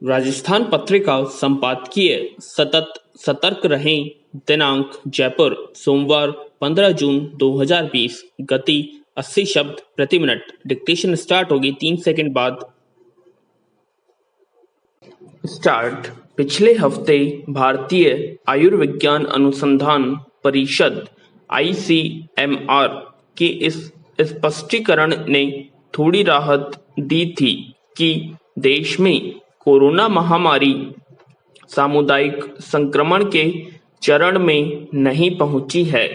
राजस्थान पत्रिका संपादकीय सतत सतर्क रहें। दिनांक जयपुर सोमवार 15 जून 2020। गति 80 शब्द प्रति मिनट। डिक्टेशन स्टार्ट होगी 3 सेकंड बाद। स्टार्ट। पिछले हफ्ते भारतीय आयुर्विज्ञान अनुसंधान परिषद ICMR के इस स्पष्टीकरण ने थोड़ी राहत दी थी कि देश में कोरोना महामारी सामुदायिक संक्रमण के चरण में नहीं पहुंची है,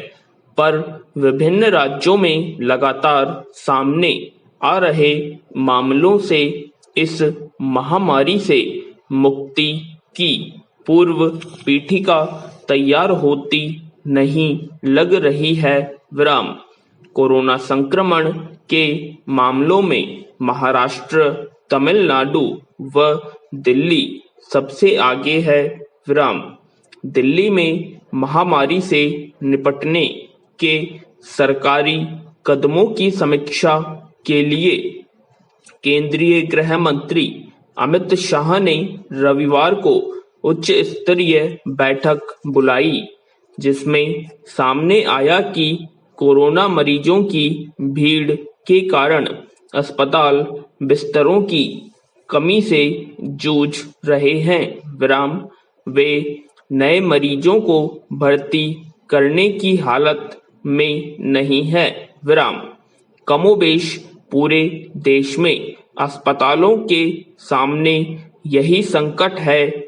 पर विभिन्न राज्यों में लगातार सामने आ रहे मामलों से इस महामारी से मुक्ति की पूर्व पीठिका तैयार होती नहीं लग रही है। कोरोना संक्रमण के मामलों में महाराष्ट्र, तमिलनाडु व दिल्ली सबसे आगे है। दिल्ली में महामारी से निपटने के सरकारी कदमों की समीक्षा के लिए केंद्रीय गृह मंत्री अमित शाह ने रविवार को उच्च स्तरीय बैठक बुलाई, जिसमें सामने आया कि कोरोना मरीजों की भीड़ के कारण अस्पताल बिस्तरों की कमी से जूझ रहे हैं। वे नए मरीजों को भर्ती करने की हालत में नहीं है। कमोबेश पूरे देश में अस्पतालों के सामने यही संकट है।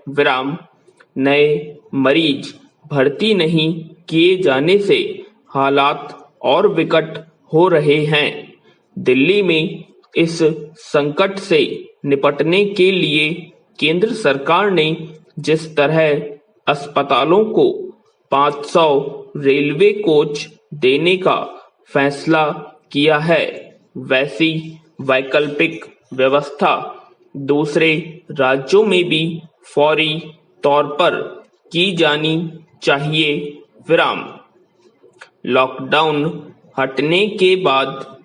नए मरीज भर्ती नहीं किए जाने से हालात और विकट हो रहे हैं। दिल्ली में इस संकट से निपटने के लिए केंद्र सरकार ने जिस तरह अस्पतालों को 500 रेलवे कोच देने का फैसला किया है, वैसी वैकल्पिक व्यवस्था दूसरे राज्यों में भी फौरी तौर पर की जानी चाहिए। लॉकडाउन हटने के बाद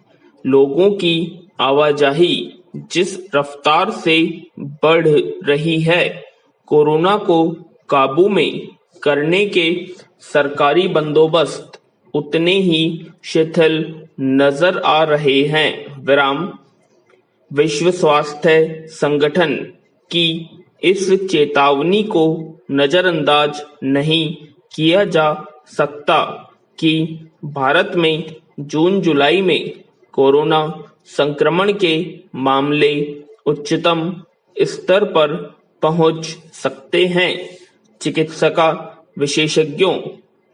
लोगों की आवाजाही जिस रफ्तार से बढ़ रही है, कोरोना को काबू में करने के सरकारी बंदोबस्त उतने ही शिथिल नजर आ रहे हैं। विश्व स्वास्थ्य संगठन की इस चेतावनी को नजरअंदाज नहीं किया जा सकता कि भारत में जून-जुलाई में कोरोना संक्रमण के मामले उच्चतम स्तर पर पहुंच सकते हैं। चिकित्सा विशेषज्ञों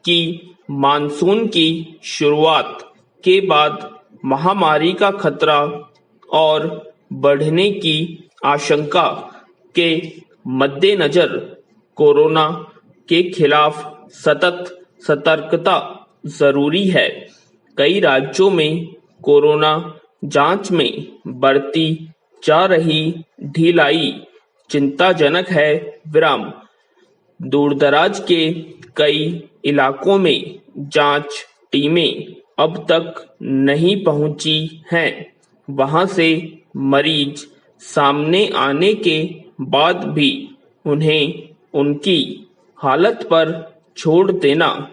की मानसून की शुरुआत के बाद महामारी का खतरा और बढ़ने की आशंका के मद्देनजर कोरोना के खिलाफ सतत सतर्कता जरूरी है। कई राज्यों में कोरोना जांच में बरती जा रही ढिलाई चिंताजनक है। दूरदराज के कई इलाकों में जांच टीमें अब तक नहीं पहुंची हैं। वहां से मरीज सामने आने के बाद भी उन्हें उनकी हालत पर छोड़ देना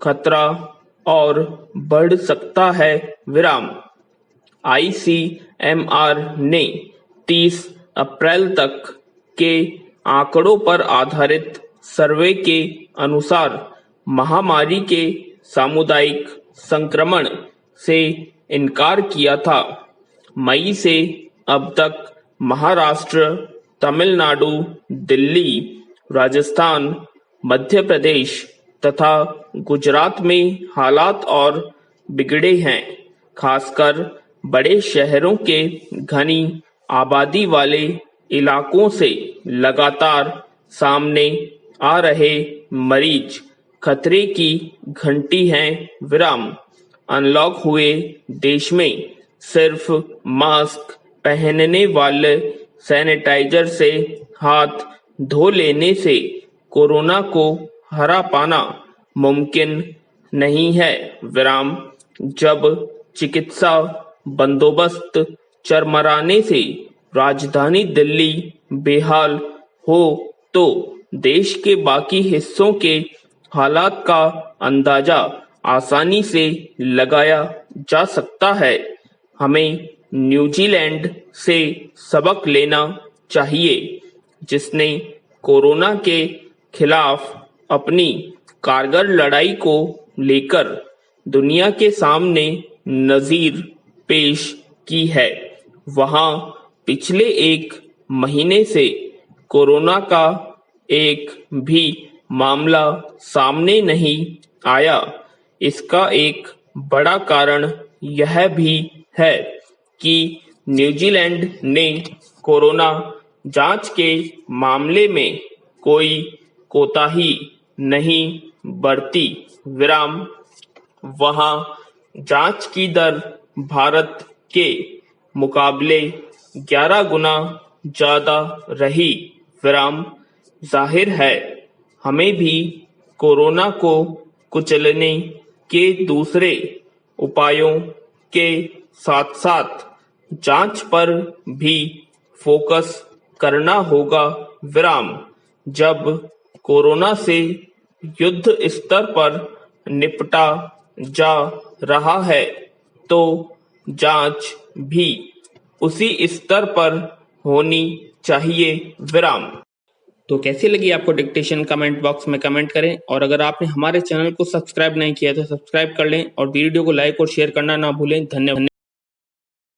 खतरा और बढ़ सकता है। ICMR ने 30 अप्रैल तक के आंकड़ों पर आधारित सर्वे के अनुसार महामारी के सामुदायिक संक्रमण से इनकार किया था। मई से अब तक महाराष्ट्र, तमिलनाडु, दिल्ली, राजस्थान, मध्य प्रदेश तथा गुजरात में हालात और बिगड़े हैं। खासकर बड़े शहरों के घनी आबादी वाले इलाकों से लगातार सामने आ रहे मरीज खतरे की घंटी हैं। अनलॉक हुए देश में सिर्फ मास्क पहनने वाले सैनिटाइजर से हाथ धो लेने से कोरोना को हरा पाना मुमकिन नहीं है। जब चिकित्सा बंदोबस्त चरमराने से राजधानी दिल्ली बेहाल हो तो देश के बाकी हिस्सों के हालात का अंदाजा आसानी से लगाया जा सकता है। हमें न्यूजीलैंड से सबक लेना चाहिए, जिसने कोरोना के खिलाफ अपनी कारगर लड़ाई को लेकर दुनिया के सामने नज़ीर पेश की है। वहां पिछले एक महीने से कोरोना का एक भी मामला सामने नहीं आया। इसका एक बड़ा कारण यह भी है कि न्यूजीलैंड ने कोरोना जांच के मामले में कोई कोताही नहीं बरती। वहां जांच की दर भारत के मुकाबले 11 गुना ज्यादा रही। जाहिर है हमें भी कोरोना को कुचलने के दूसरे उपायों के साथ साथ जांच पर भी फोकस करना होगा। जब कोरोना से युद्ध स्तर पर निपटा जा रहा है तो जांच भी उसी स्तर पर होनी चाहिए। तो कैसी लगी आपको डिक्टेशन, कमेंट बॉक्स में कमेंट करें, और अगर आपने हमारे चैनल को सब्सक्राइब नहीं किया तो सब्सक्राइब कर लें और वीडियो को लाइक और शेयर करना ना भूलें। धन्यवाद।